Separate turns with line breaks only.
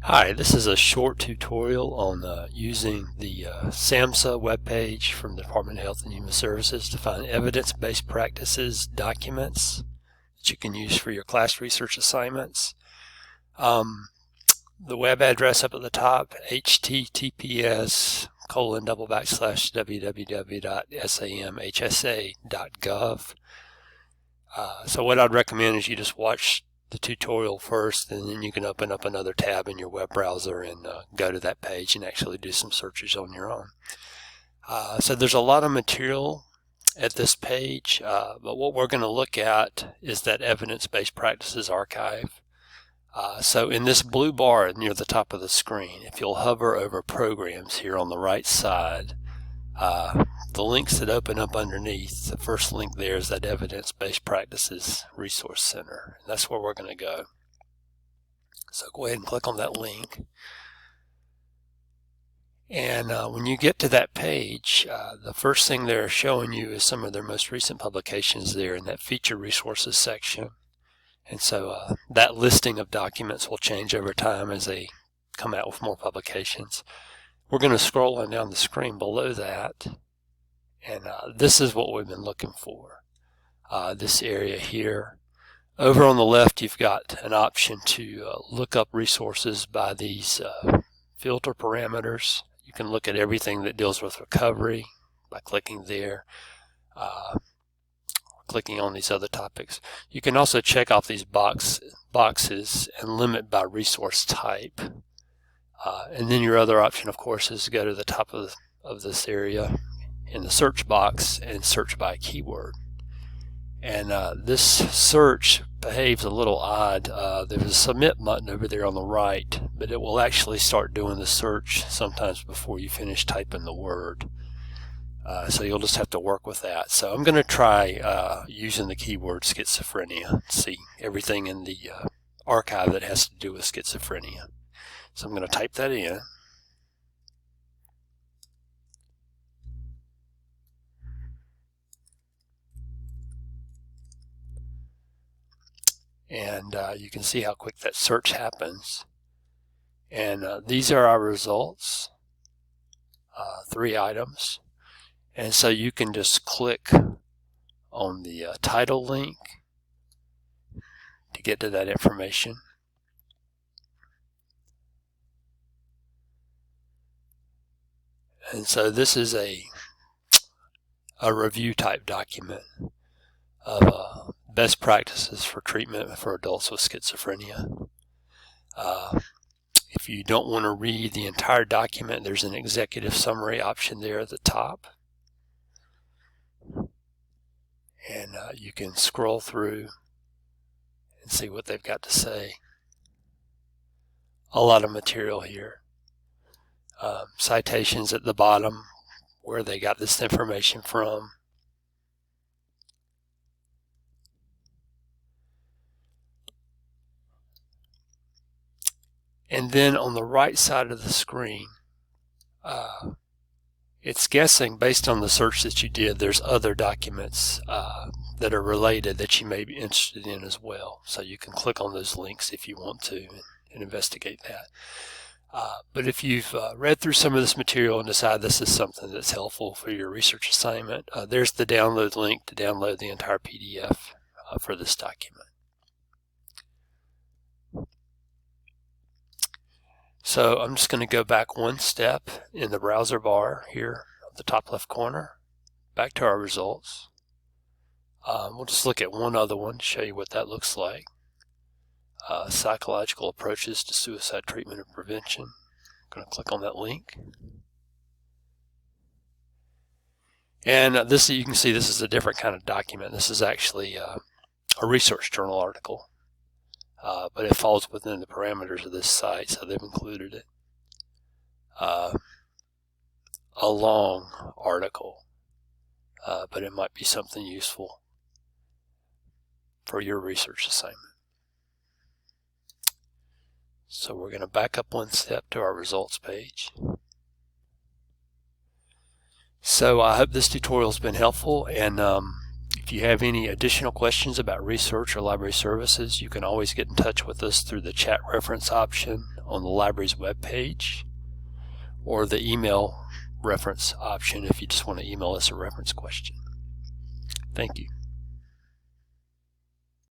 Hi, this is a short tutorial on using the SAMHSA webpage from the Department of Health and Human Services to find evidence-based practices documents that you can use for your class research assignments. The web address up at the top, https://www.samhsa.gov. So what I'd recommend is you just watch the tutorial first, and then you can open up another tab in your web browser and go to that page and actually do some searches on your own. So there's a lot of material at this page, but what we're going to look at is that evidence-based practices archive. So in this blue bar near the top of the screen, if you'll hover over programs here on the right side, the links that open up underneath, the first link there is that Evidence-Based Practices Resource Center. And that's where we're going to go. So go ahead and click on that link. And when you get to that page, the first thing they're showing you is some of their most recent publications there in that Feature Resources section. And so that listing of documents will change over time as they come out with more publications. We're going to scroll on down the screen below that, and this is what we've been looking for, this area here. Over on the left, you've got an option to look up resources by these filter parameters. You can look at everything that deals with recovery by clicking there, clicking on these other topics. You can also check off these boxes and limit by resource type. And then your other option, of course, is to go to the top of this area in the search box and search by keyword. And this search behaves a little odd. There's a submit button over there on the right, but it will actually start doing the search sometimes before you finish typing the word. So you'll just have to work with that. So I'm going to try using the keyword schizophrenia and see everything in the archive that has to do with schizophrenia. So I'm going to type that in. And you can see how quick that search happens. And these are our results, 3 items. And so you can just click on the title link to get to that information. And so this is a review type document of best practices for treatment for adults with schizophrenia. If you don't want to read the entire document, there's an executive summary option there at the top. And you can scroll through and see what they've got to say. A lot of material here. Citations at the bottom, where they got this information from. And then on the right side of the screen, it's guessing based on the search that you did, there's other documents that are related that you may be interested in as well. So you can click on those links if you want to and investigate that. But if you've read through some of this material and decide this is something that's helpful for your research assignment, there's the download link to download the entire PDF for this document. So I'm just going to go back one step in the browser bar here at the top left corner, back to our results. We'll just look at one other one to show you what that looks like. Psychological approaches to suicide treatment and prevention. I'm going to click on that link. And this, you can see this is a different kind of document. This is actually a research journal article. But it falls within the parameters of this site, so they've included it. A long article, but it might be something useful for your research assignment. So we're going to back up one step to our results page. So I hope this tutorial has been helpful, and if If you have any additional questions about research or library services, you can always get in touch with us through the chat reference option on the library's webpage, or the email reference option if you just want to email us a reference question. Thank you.